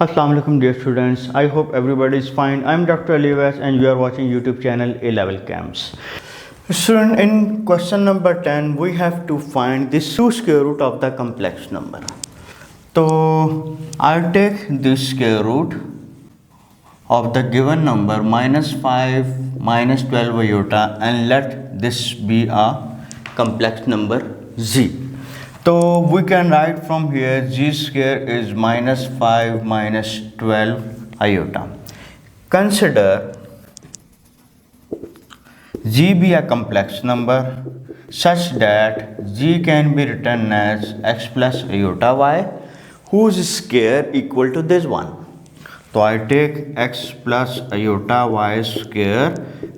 Assalamu alaikum dear students. I hope everybody is fine. I am Dr. ALEVELCAMS and you are watching YouTube channel ALEVELCAMS. Student, in question number 10 we have to find the square root of the complex number. So I'll take the square root of the given number -5 -12 iota and let this be a complex number z. So we can write from here z square is -5 -12 iota. Consider z be a complex number such that z can be written as x plus iota y whose square equal to this one. So I take x plus iota y square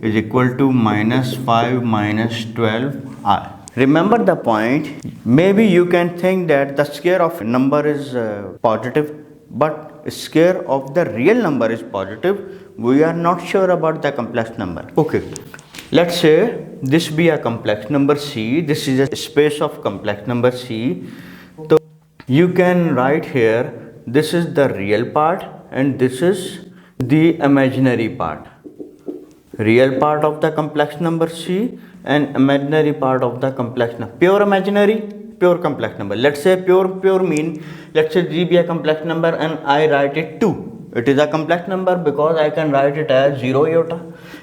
is equal to -5 -12 I. Remember the point. Maybe you can think that the square of a number is positive, but square of the real number is positive. We are not sure about the complex number. Okay, let's say this be a complex number c. This is a space of complex number c. So you can write here this is the real part and this is the imaginary part. Real part of the complex number c and imaginary part of the complex number. Pure imaginary, pure complex number. Let's say pure mean, let's say g be a complex number and I write it 2. It is a complex number because I can write it as 0 iota.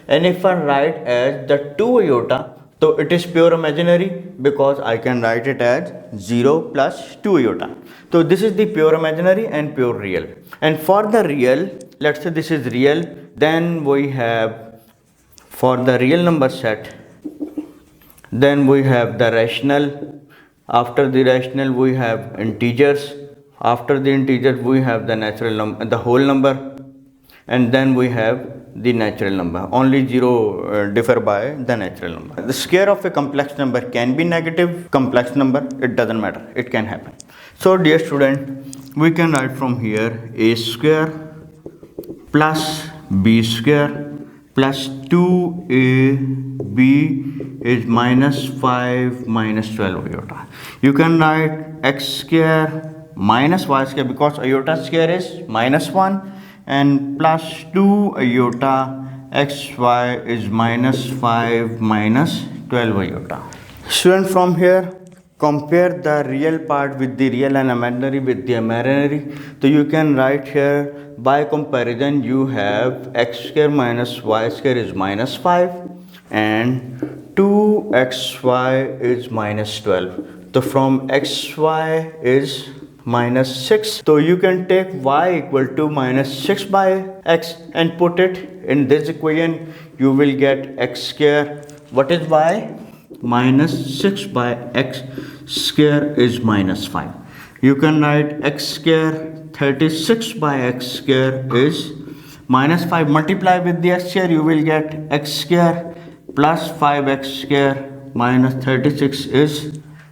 And if I write as the 2 iota, so it is pure imaginary because I can write it as 0 plus 2 iota. So this is the pure imaginary and pure real. And for the real, let's say this is real, then we have for the real number set, then we have the rational. After the rational we have integers. After the integers we have the natural number, the whole number, and then we have the natural number. Only 0 differ by the natural number. The square of a complex number can be negative complex number, it doesn't matter, it can happen. So dear student, we can write from here a square plus b square plus 2ab is -5 -12 iota. You can write x square minus y square because iota square is -1 and plus 2 iota xy is -5 -12 iota. Student, from here compare the real part with the real and imaginary with the imaginary. So you can write here by comparison you have x square minus y square is -5 and 2xy is -12. So from xy is -6. So you can take y equal to -6 by x and put it in this equation. You will get x square. What is y? -6 by x square is -5. You can write x square 36 by x square is -5. Multiply with the x square, you will get x square plus 5x square minus 36 is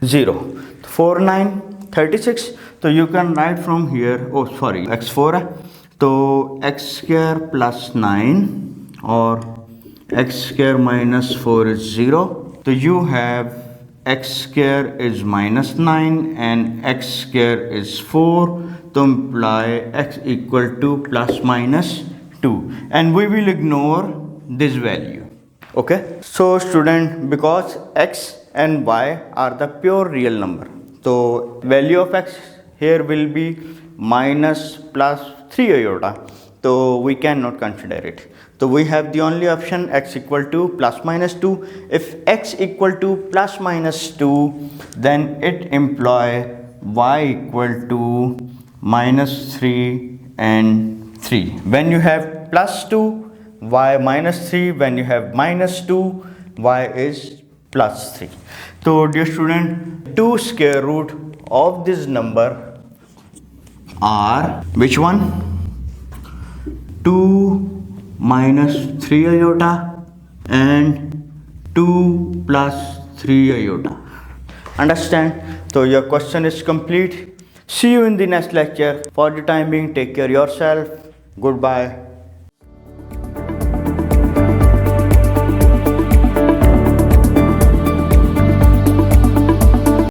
0. 4 9 36. So you can write from here, oh sorry, x4. So x square plus 9 or x square minus 4 is 0. So you have x square is -9 and x square is 4. To imply x equal to ±2, and we will ignore this value. Okay, so student, because x and y are the pure real number, so value of x here will be -+3 iota, so we cannot consider it. So we have the only option x equal to ±2. If x equal to ±2, then it imply y equal to -3 and 3. When you have +2, y -3. When you have -2, y is +3. So dear student, two square root of this number are which one? 2 -3 iota and 2 + 3 iota. Understand? So your question is complete. See you in the next lecture. For the time being, take care of yourself. Goodbye.